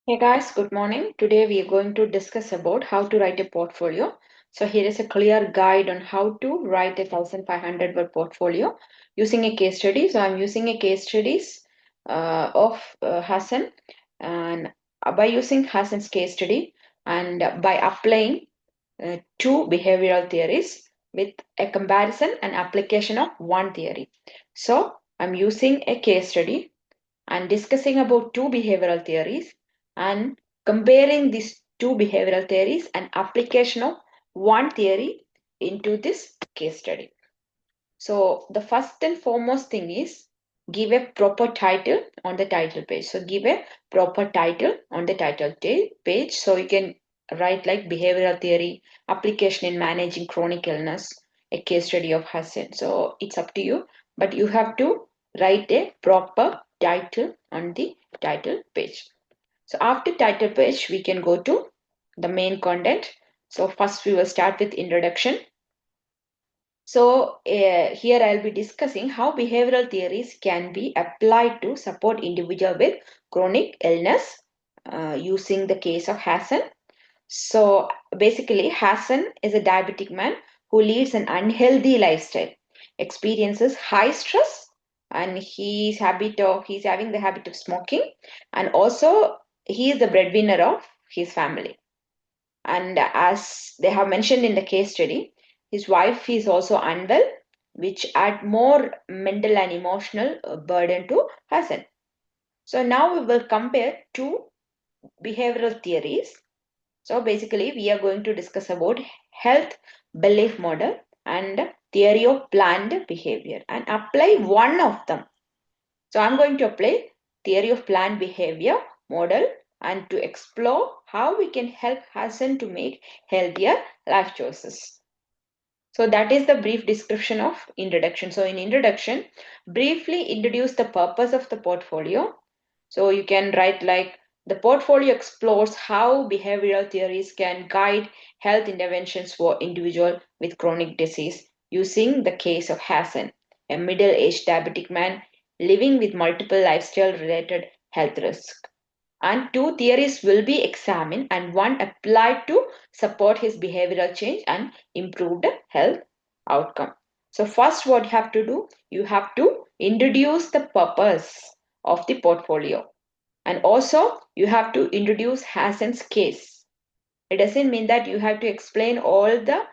Hey guys, good morning. Today we are going to discuss about how to write a portfolio. So here is a clear guide on how to write a 1500 word portfolio using a case study. So I'm using a case studies of Hassan, and by using Hassan's case study and by applying two behavioral theories with a comparison and application of one theory. So I'm using a case study and discussing about two behavioral theories and comparing these two behavioral theories and application of one theory into this case study. So the first and foremost thing is give a proper title on the title page. So give a proper title on the title page. So you can write like behavioral theory, application in managing chronic illness, a case study of Hassan. So it's up to you, but you have to write a proper title on the title page. So after title page, we can go to the main content. So first we will start with introduction. So here I'll be discussing how behavioral theories can be applied to support individual with chronic illness using the case of Hassan. So basically Hassan is a diabetic man who leads an unhealthy lifestyle, experiences high stress, and he's having the habit of smoking, and also he is the breadwinner of his family. And as they have mentioned in the case study, his wife is also unwell, which add more mental and emotional burden to Hassan. So now we will compare two behavioral theories. So basically, we are going to discuss about health belief model and theory of planned behavior and apply one of them. So I'm going to apply theory of planned behavior model and to explore how we can help Hassan to make healthier life choices. So that is the brief description of introduction. So in introduction, briefly introduce the purpose of the portfolio. So you can write like the portfolio explores how behavioral theories can guide health interventions for individual with chronic disease using the case of Hassan, a middle-aged diabetic man living with multiple lifestyle-related health risks. And two theories will be examined and one applied to support his behavioral change and improved health outcome. So first what you have to do, you have to introduce the purpose of the portfolio, and also you have to introduce Hassan's case. It doesn't mean that you have to explain all the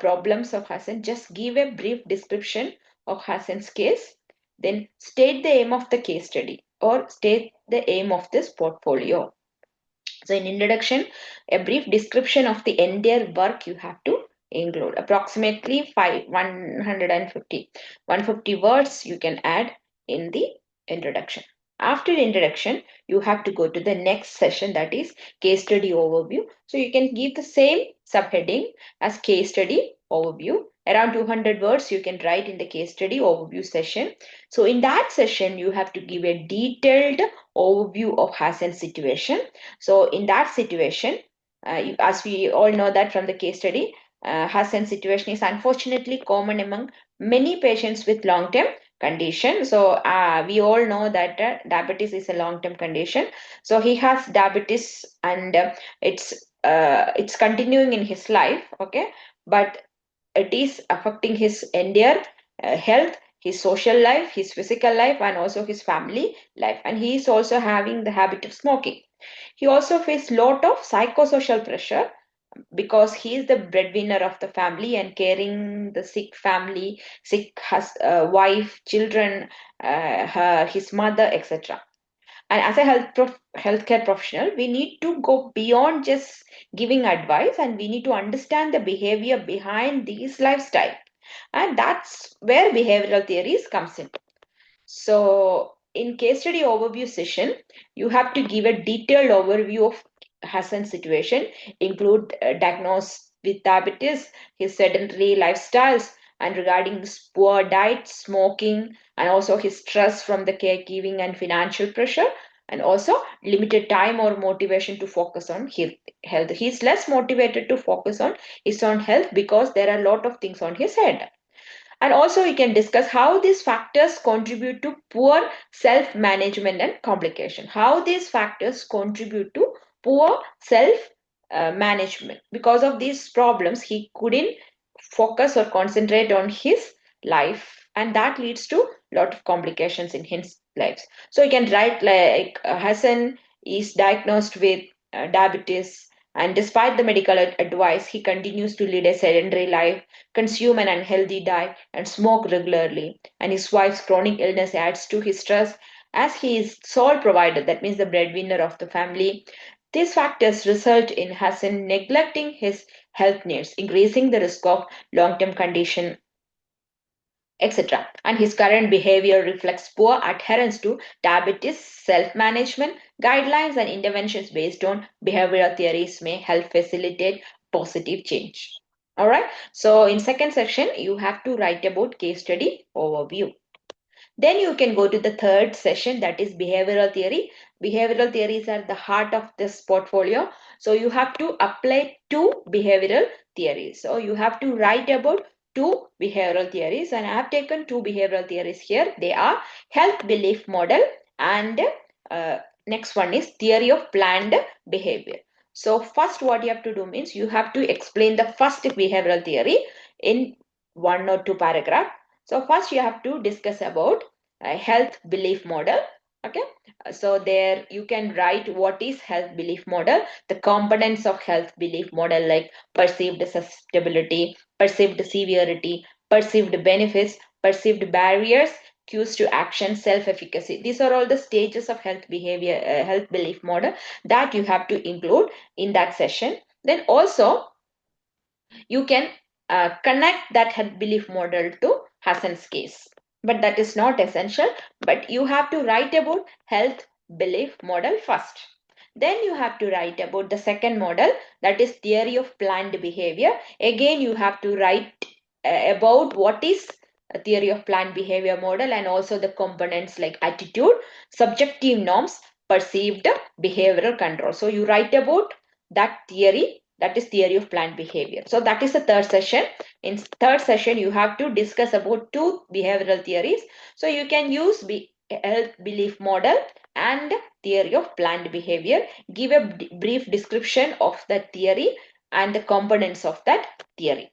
problems of Hassan. Just give a brief description of Hassan's case, then state the aim of the case study or state the aim of this portfolio. So in introduction, a brief description of the entire work you have to include. Approximately 150 words you can add in the introduction. After the introduction, you have to go to the next session, that is case study overview. So you can give the same subheading as case study overview. Around 200 words you can write in the case study overview session. So in that session, you have to give a detailed overview of Hassan's situation. So in that situation, as we all know that from the case study, Hassan's situation is unfortunately common among many patients with long-term condition. So we all know that diabetes is a long-term condition. So he has diabetes and it's continuing in his life, okay, but it is affecting his entire health, his social life, his physical life, and also his family life. And he is also having the habit of smoking. He also faced lot of psychosocial pressure because he is the breadwinner of the family and caring the sick family, wife, children, his mother, etc. And as a healthcare professional, we need to go beyond just giving advice, and we need to understand the behavior behind these lifestyle, and that's where behavioral theories comes in. So in case study overview session, you have to give a detailed overview of Hassan's situation, include diagnosis with diabetes, his sedentary lifestyles, and regarding his poor diet, smoking, and also his stress from the caregiving and financial pressure, and also limited time or motivation to focus on his health. He's less motivated to focus on his own health because there are a lot of things on his head. And also we can discuss how these factors contribute to poor self-management and complication. How these factors contribute to poor self management. Because of these problems, he couldn't focus or concentrate on his life, and that leads to a lot of complications in his lives. So you can write like Hassan is diagnosed with diabetes, and despite the medical advice, he continues to lead a sedentary life, consume an unhealthy diet, and smoke regularly. And his wife's chronic illness adds to his stress as he is sole provider, that means the breadwinner of the family. These factors result in Hassan neglecting his health needs, increasing the risk of long-term condition, etc. And his current behavior reflects poor adherence to diabetes self-management guidelines, and interventions based on behavioral theories may help facilitate positive change. All right. So in second section, you have to write about case study overview. Then you can go to the third session, that is behavioral theory. Behavioral theories are the heart of this portfolio. So you have to apply two behavioral theories. So you have to write about two behavioral theories, and I have taken two behavioral theories here. They are health belief model and next one is theory of planned behavior. So first what you have to do means you have to explain the first behavioral theory in one or two paragraph. So first you have to discuss about a health belief model. Okay, so there you can write what is health belief model, the components of health belief model like perceived susceptibility, perceived severity, perceived benefits, perceived barriers, cues to action, self-efficacy. These are all the stages of health behavior, health belief model that you have to include in that session. Then also you can connect that health belief model to Hassan's case. But that is not essential. But you have to write about health belief model first. Then you have to write about the second model, that is theory of planned behavior. Again, you have to write about what is a theory of planned behavior model and also the components like attitude, subjective norms, perceived behavioral control. So you write about that theory, that is theory of planned behavior. So that is the third session. In third session you have to discuss about two behavioral theories. So you can use health belief model and theory of planned behavior. Give a brief description of the theory and the components of that theory.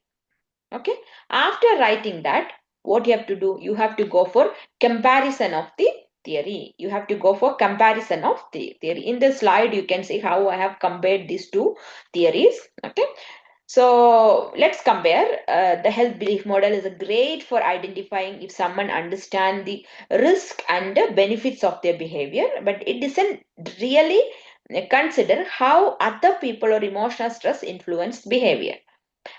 Okay, after writing that, what you have to do, you have to go for comparison of the theory. You have to go for comparison of the theory. In the slide you can see how I have compared these two theories. Okay, so let's compare. The health belief model is a great for identifying if someone understands the risk and the benefits of their behavior, but it doesn't really consider how other people or emotional stress influence behavior.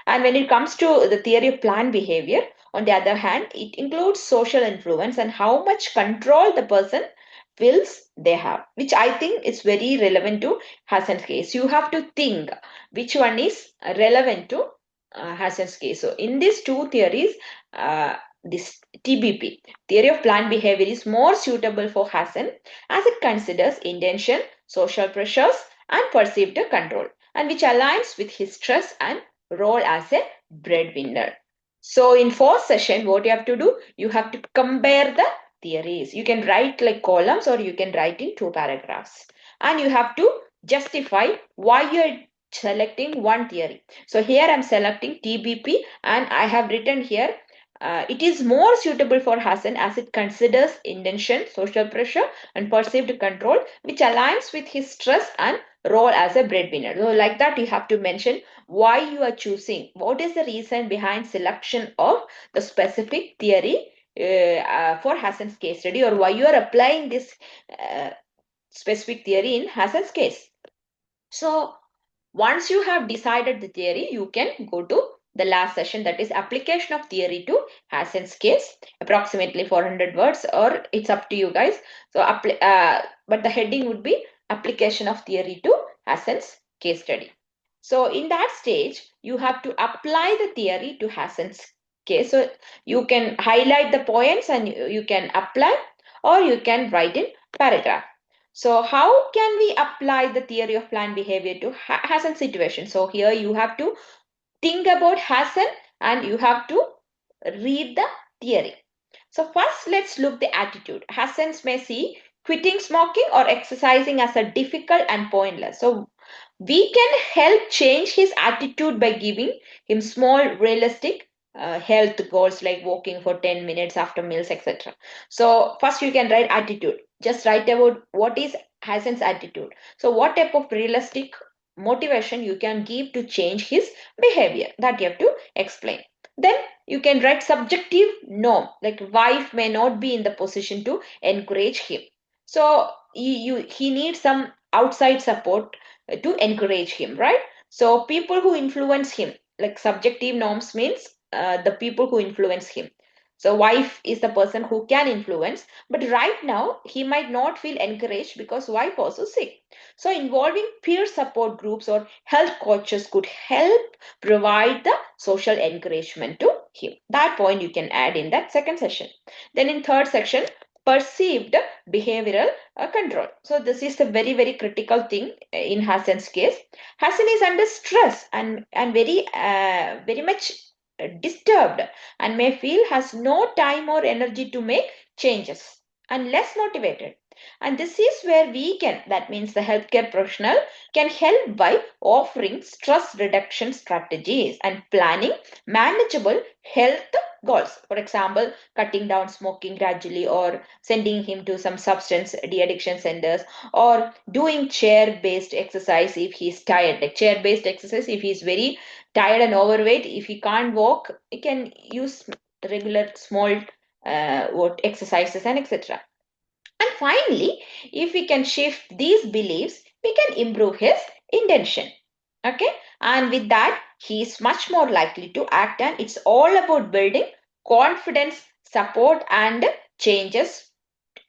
And when it comes to the theory of planned behavior, on the other hand, it includes social influence and how much control the person feels they have, which I think is very relevant to Hassan's case. You have to think which one is relevant to Hassan's case. So in these two theories, this TBP, theory of planned behavior, is more suitable for Hassan as it considers intention, social pressures, and perceived control, and which aligns with his stress and role as a breadwinner. So in fourth session, what you have to do, you have to compare the theories. You can write like columns or you can write in two paragraphs. And you have to justify why you are selecting one theory. So here I am selecting TBP and I have written here it is more suitable for Hassan as it considers intention, social pressure, and perceived control, which aligns with his stress and role as a breadwinner. So, like that, you have to mention why you are choosing. What is the reason behind selection of the specific theory for Hassan's case study, or why you are applying this specific theory in Hassan's case. So, once you have decided the theory, you can go to the last session, that is application of theory to Hassan's case, approximately 400 words, or it's up to you guys. So, but the heading would be application of theory to Hassan's case study. So, in that stage, you have to apply the theory to Hassan's case. So, you can highlight the points and you can apply, or you can write in paragraph. So how can we apply the theory of planned behavior to Hassan situation? So here you have to think about Hassan and you have to read the theory. So first let's look the attitude. Hassans may see quitting smoking or exercising as a difficult and pointless. So We can help change his attitude by giving him small, realistic health goals like walking for 10 minutes after meals, etc. So, first you can write attitude. Just write about what is Hassan's attitude. So, what type of realistic motivation you can give to change his behavior, that you have to explain. Then you can write subjective norm, like wife may not be in the position to encourage him. So, he needs some outside support to encourage him, right? So people who influence him, like subjective norms means the people who influence him. So wife is the person who can influence, but right now he might not feel encouraged because wife also sick. So involving peer support groups or health coaches could help provide the social encouragement to him. That point you can add in that second session. Then in third section, perceived behavioral control. So this is the very, very critical thing in Hassan's case. Hassan is under stress and very much disturbed and may feel has no time or energy to make changes and less motivated. And this is where we can, that means the healthcare professional can help by offering stress reduction strategies and planning manageable health goals. For example, cutting down smoking gradually or sending him to some substance de-addiction centers or doing chair-based exercise if he's tired. Like chair-based exercise if he's very tired and overweight, if he can't walk, he can use regular small what exercises and etc. And finally, if we can shift these beliefs, we can improve his intention. Okay, and with that, he is much more likely to act, and it's all about building confidence, support, and changes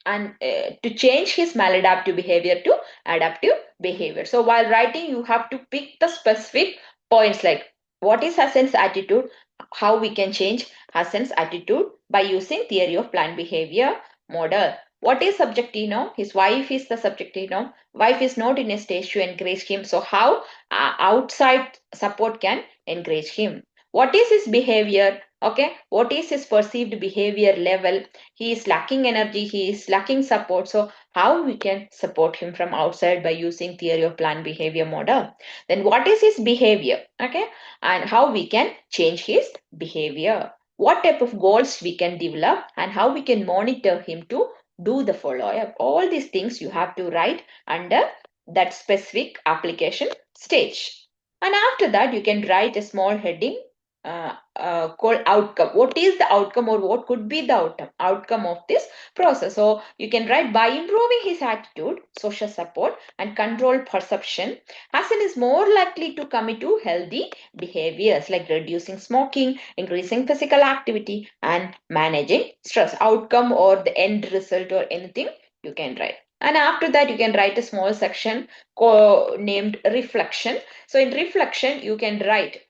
and to change his maladaptive behavior to adaptive behavior. So while writing, you have to pick the specific points like what is Hassan's attitude, how we can change Hassan's attitude by using theory of planned behavior model. What is subjective now? His wife is the subjective now. Wife is not in a stage to encourage him. So how outside support can encourage him? What is his behavior? Okay, what is his perceived behavior level? He is lacking energy, he is lacking support. So how we can support him from outside by using theory of planned behavior model? Then what is his behavior? Okay, and how we can change his behavior? What type of goals we can develop and how we can monitor him to do the follow up? All these things you have to write under that specific application stage. And after that, you can write a small heading called outcome. What is the outcome or what could be the outcome of this process? So you can write by improving his attitude, social support, and control perception. Hassan is more likely to commit to healthy behaviors like reducing smoking, increasing physical activity, and managing stress. Outcome or the end result or anything you can write. And after that, you can write a small section named reflection. So in reflection, you can write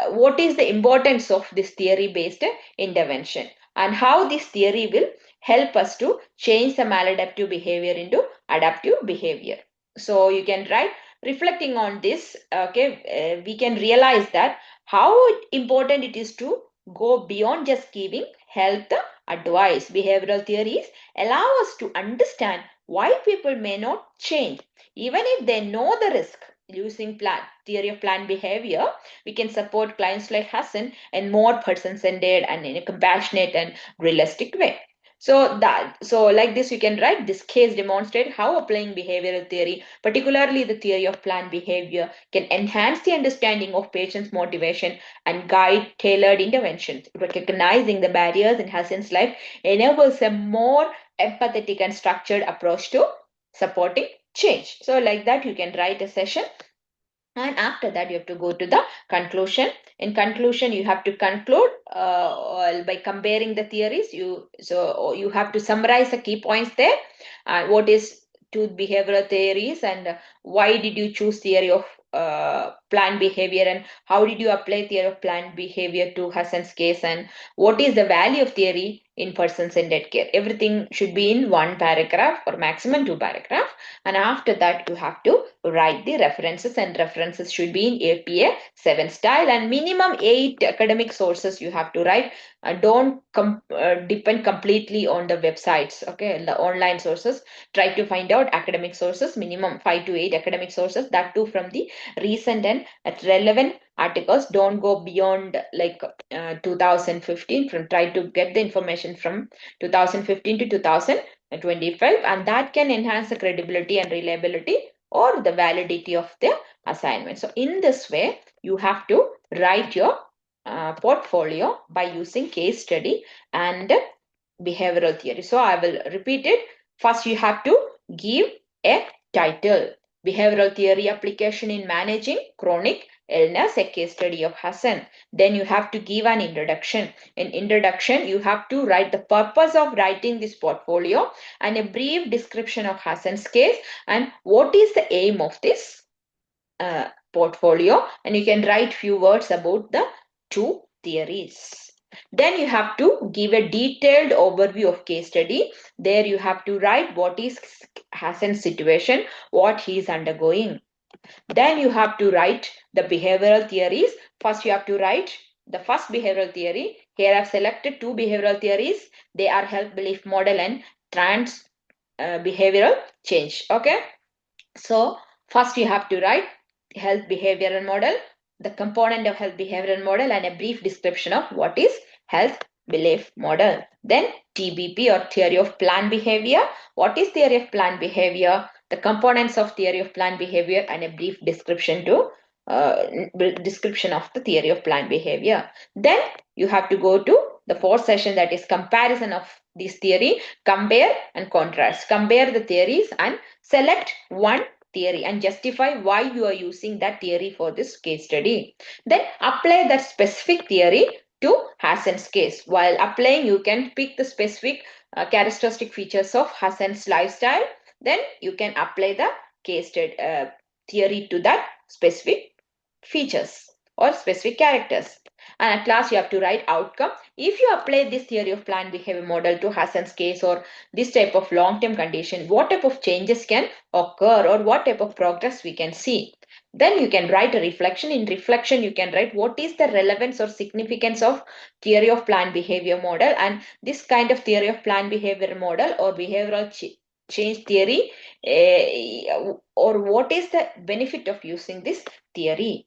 what is the importance of this theory based intervention and how this theory will help us to change the maladaptive behavior into adaptive behavior. So you can write reflecting on this, okay, we can realize that how important it is to go beyond just giving health advice. Behavioral theories allow us to understand why people may not change even if they know the risk. Using theory of planned behavior, we can support clients like Hassan in more person-centered and in a compassionate and realistic way. So like this, you can write this case demonstrate how applying behavioral theory, particularly the theory of planned behavior, can enhance the understanding of patients' motivation and guide tailored interventions. Recognizing the barriers in Hassan's life enables a more empathetic and structured approach to supporting change. So like that, you can write a session and after that you have to go to the conclusion. In conclusion, you have to conclude by comparing the theories. You have to summarize the key points there. What is two behavioral theories and why did you choose theory of planned behavior and how did you apply theory of planned behavior to Hassan's case, and what is the value of theory in person-centered care. Everything should be in one paragraph or maximum two paragraph, and after that you have to write the references, and references should be in APA 7 style, and minimum 8 academic sources you have to write. Don't depend completely on the websites, okay, the online sources. Try to find out academic sources, minimum 5 to 8 academic sources, that too from the recent and relevant articles. Don't go beyond like 2015. From try to get the information from 2015 to 2025, and that can enhance the credibility and reliability or the validity of the assignment. So in this way you have to write your portfolio by using case study and behavioral theory. So I will repeat it. First, you have to give a title. Behavioral theory application in managing chronic illness, a case study of Hassan. Then you have to give an introduction. In introduction, you have to write the purpose of writing this portfolio and a brief description of Hassan's case and what is the aim of this portfolio. And you can write few words about the two theories. Then you have to give a detailed overview of case study. There you have to write what is Hassan's situation, what he is undergoing. Then you have to write the behavioral theories. First you have to write the first behavioral theory. Here I have selected two behavioral theories. They are health belief model and trans behavioral change. Okay. So first you have to write health behavioral model, the component of health behavioral model, and a brief description of what is health belief model. Then TBP or theory of planned behavior. What is theory of planned behavior? The components of theory of planned behavior and a brief description to description of the theory of planned behavior. Then you have to go to the fourth session, that is comparison of this theory, compare and contrast. Compare the theories and select one theory and justify why you are using that theory for this case study. Then apply that specific theory to Hassan's case. While applying, you can pick the specific characteristic features of Hassan's lifestyle. Then you can apply the case study, theory to that specific features or specific characters. And at last you have to write outcome. If you apply this theory of planned behavior model to Hassan's case or this type of long-term condition, what type of changes can occur or what type of progress we can see. Then you can write a reflection. In reflection, you can write what is the relevance or significance of theory of planned behavior model, and this kind of theory of planned behavior model or behavioral change theory, or what is the benefit of using this theory.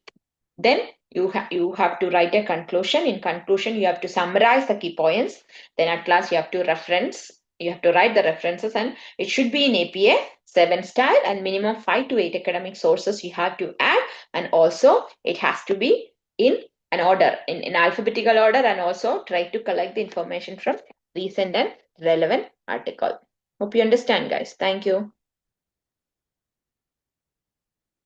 Then you have to write a conclusion. In conclusion, you have to summarize the key points. Then at last you have to reference. You have to write the references, and it should be in APA 7 style, and minimum 5 to 8 academic sources you have to add, and also it has to be in an order, in alphabetical order, and also try to collect the information from recent and relevant article. Hope you understand, guys. Thank you.